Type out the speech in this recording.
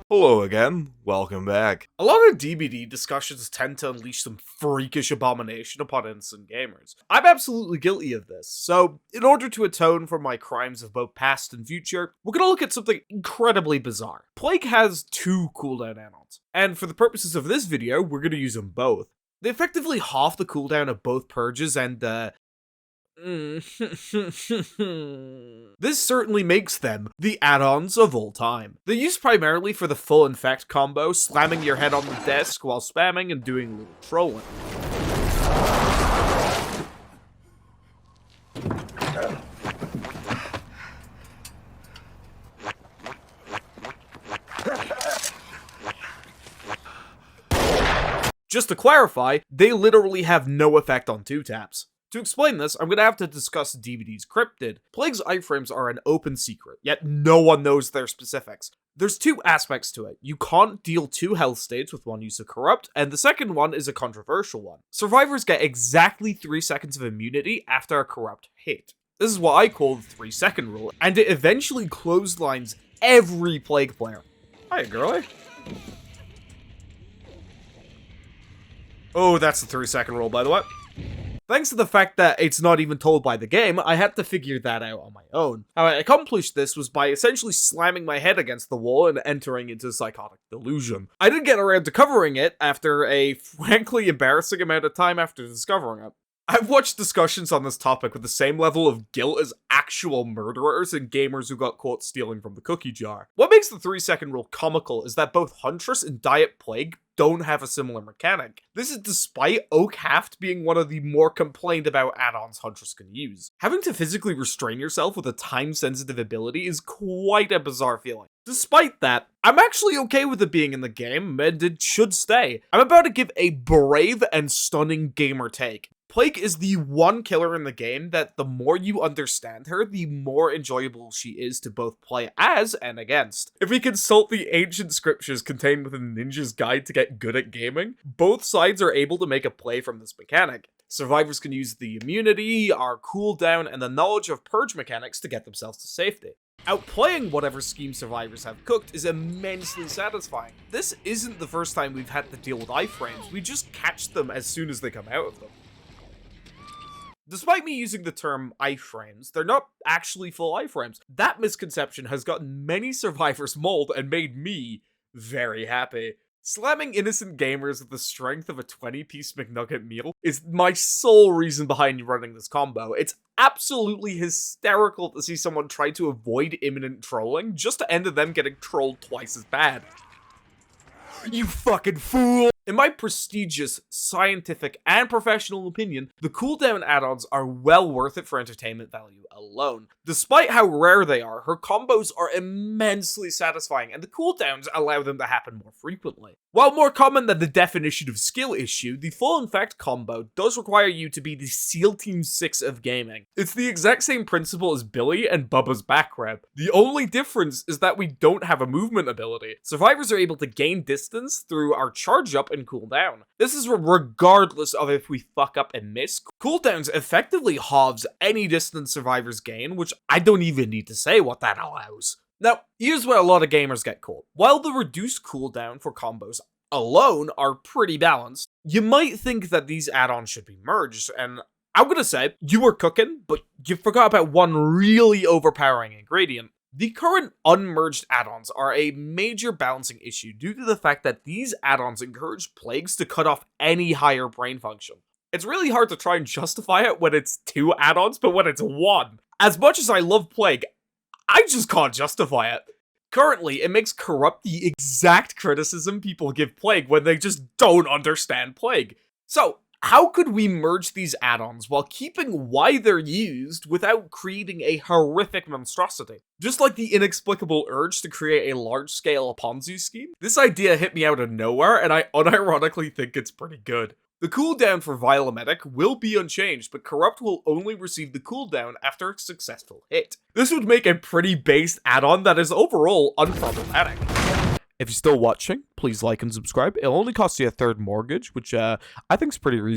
Hello again, welcome back. A lot of DBD discussions tend to unleash some freakish abomination upon innocent gamers. I'm absolutely guilty of this, so in order to atone for my crimes of both past and future, we're gonna look at something incredibly bizarre. Plague has 2 cooldown add-ons, and for the purposes of this video, we're gonna use them both. They effectively half the cooldown of both purges and, this certainly makes them the add-ons of all time. They're used primarily for the full infect combo, slamming your head on the desk while spamming and doing a little trolling. Just to clarify, they literally have no effect on 2-taps. To explain this, I'm going to have to discuss DBD's Cryptid. Plague's iFrames are an open secret, yet no one knows their specifics. There's 2 aspects to it. You can't deal 2 health states with one use of Corrupt, and the second one is a controversial one. Survivors get exactly 3 seconds of immunity after a Corrupt hit. This is what I call the 3-second rule, and it eventually clotheslines every Plague player. Hiya, girlie. Oh, that's the 3-second rule, by the way. Thanks to the fact that it's not even told by the game, I had to figure that out on my own. How I accomplished this was by essentially slamming my head against the wall and entering into psychotic delusion. I didn't get around to covering it after a frankly embarrassing amount of time after discovering it. I've watched discussions on this topic with the same level of guilt as actual murderers and gamers who got caught stealing from the cookie jar. What makes the 3-second rule comical is that both Huntress and Diet Plague don't have a similar mechanic. This is despite Oak Haft being one of the more complained about add-ons Huntress can use. Having to physically restrain yourself with a time-sensitive ability is quite a bizarre feeling. Despite that, I'm actually okay with it being in the game, and it should stay. I'm about to give a brave and stunning gamer take. Plague is the one killer in the game that the more you understand her, the more enjoyable she is to both play as and against. If we consult the ancient scriptures contained within Ninja's Guide to Get Good at Gaming, both sides are able to make a play from this mechanic. Survivors can use the immunity, our cooldown, and the knowledge of purge mechanics to get themselves to safety. Outplaying whatever scheme survivors have cooked is immensely satisfying. This isn't the first time we've had to deal with iFrames, we just catch them as soon as they come out of them. Despite me using the term iFrames, they're not actually full iFrames. That misconception has gotten many survivors mauled and made me very happy. Slamming innocent gamers with the strength of a 20-piece McNugget meal is my sole reason behind running this combo. It's absolutely hysterical to see someone try to avoid imminent trolling just to end up them getting trolled twice as bad. You fucking fool! In my prestigious, scientific, and professional opinion, the cooldown add-ons are well worth it for entertainment value alone. Despite how rare they are, her combos are immensely satisfying, and the cooldowns allow them to happen more frequently. While more common than the definition of skill issue, the full infect combo does require you to be the SEAL Team 6 of gaming. It's the exact same principle as Billy and Bubba's back rep. The only difference is that we don't have a movement ability. Survivors are able to gain distance through our charge up and cooldown. This is regardless of if we fuck up and miss. Cooldowns effectively halves any distance survivors gain, which I don't even need to say what that allows. Now, here's where a lot of gamers get caught. While the reduced cooldown for combos alone are pretty balanced, you might think that these add-ons should be merged, and I'm gonna say, you were cooking, but you forgot about one really overpowering ingredient. The current unmerged add-ons are a major balancing issue due to the fact that these add-ons encourage plagues to cut off any higher brain function. It's really hard to try and justify it when it's 2 add-ons, but when it's 1. As much as I love Plague, I just can't justify it. Currently, it makes Corrupt the exact criticism people give Plague when they just don't understand Plague. So, how could we merge these add-ons while keeping why they're used without creating a horrific monstrosity? Just like the inexplicable urge to create a large-scale Ponzi scheme, this idea hit me out of nowhere, and I unironically think it's pretty good. The cooldown for Violomedic will be unchanged, but Corrupt will only receive the cooldown after a successful hit. This would make a pretty based add-on that is overall unproblematic. If you're still watching, please like and subscribe. It'll only cost you a third mortgage, which I think is pretty reasonable.